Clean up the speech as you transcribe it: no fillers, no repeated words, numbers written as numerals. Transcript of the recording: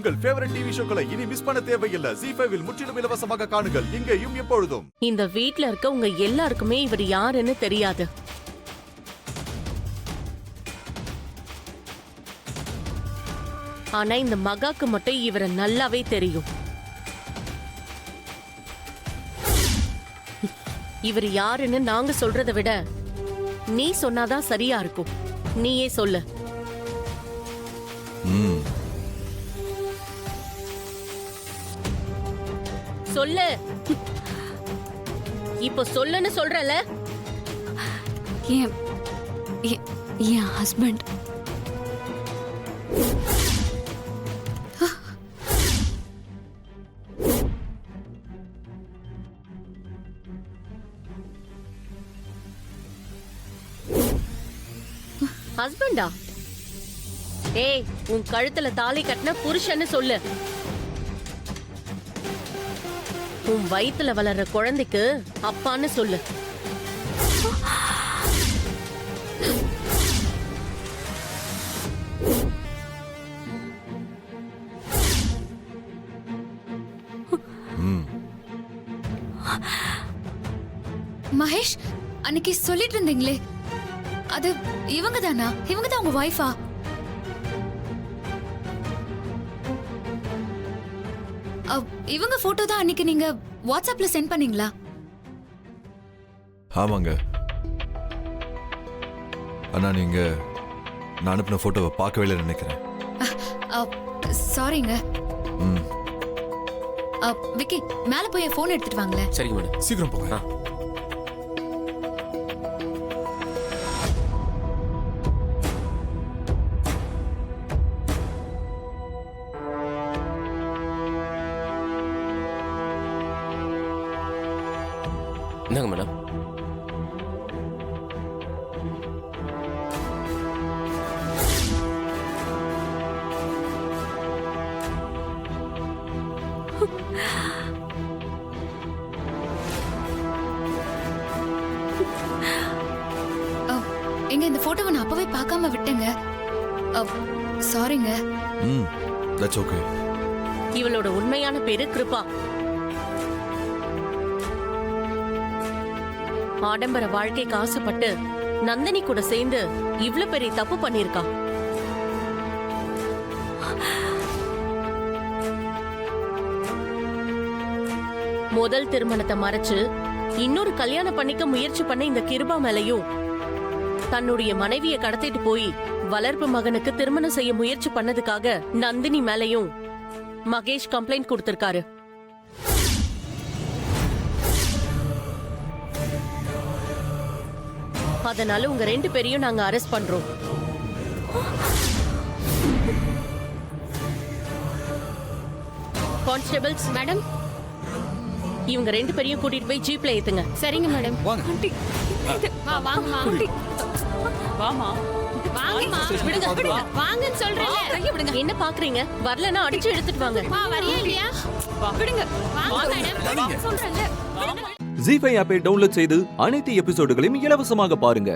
உங்கள் favourite TV ஷோக்களை இனி miss பண்ண தேவையில்லை. ZEE5 இல் முற்றிலும் இலவசமாக காணுங்கள். இங்கேயும் எப்பொழுதும். இந்த வீட்ல இருக்க உங்க எல்லாருக்குமே இவர் யாருன்னு தெரியாது. ஆனா இந்த மகாக்கு மட்டும் இவரை நல்லாவே தெரியும். இவர் யாருன்னு நாங்க சொல்றதை விட நீ சொன்னாதான் சரியா இருக்கும். நீயே சொல்லு. சொல்லு. இப்போ சொல்லுன்னு சொல்றல. என் ஹஸ்பண்ட். ஹஸ்பண்டா? ஏய், உன் கழுத்துல தாலி கட்டின புருஷன்னு சொல்லு. உன் வயித்துல வளர்ற குழந்தைக்கு அப்பான்னு சொல்லு. மகேஷ், அன்னைக்கு சொல்லிட்டு இருந்தீங்களே, அது இவங்க தானா? இவங்க தான் உங்க வைஃபா? இவங்க போட்டோ தான் அன்னைக்கு நீங்க வாட்ஸ்அப்ல சென்ட் பண்ணீங்களா? ஆமாங்க. ஆனா நீங்க நான் அனுப்பின போட்டோவை பார்க்கவே இல்லை நினைக்கிறேன். சாரிங்க. விக்கி, மேல போய் போன் எடுத்துட்டு வாங்களேன். சரிங்க மேடம். சீக்கிரம் போங்க. இந்தாங்க மேடம். எங்க இந்த போட்டோவை நான் அப்பவே பார்க்காம விட்டேங்க. சாரிங்க. That's okay. இவளோட உண்மையான பேரு கிருபா. ஆடம்பர வாழ்க்கைக்கு ஆசைப்பட்டு நந்தினி கூட சேர்ந்து இவ்ளோ பெரிய தப்பு பண்ணிருக்கா. முதல் திருமணத்தை மறைச்சு இன்னொரு கல்யாணம் பண்ணிக்க முயற்சி பண்ண இந்த கிருபா மேலையும், தன்னுடைய மனைவியை கடத்திட்டு போய் வளர்ப்பு மகனுக்கு திருமணம் செய்ய முயற்சி பண்ணதுக்காக நந்தினி மேலையும் மகேஷ் கம்ப்ளைண்ட் கொடுத்திருக்காரு. அதனால உங்க ரெண்டு பேரையும் நாங்க அரெஸ்ட் பண்றோம். கான்ஸ்டபிள்ஸ் மேடம், இவங்க ரெண்டு பேரையும் கூட்டிட்டு போய் ஜீப்ல ஏத்துங்க. சரிங்க மேடம். என்ன பாக்குறீங்க? வரலன்னா அடிச்சு எடுத்துட்டு வாங்க. ZEE5 ஆப்பை டவுன்லோட் செய்து அனைத்து எபிசோடுகளையும் இலவசமாக பாருங்க.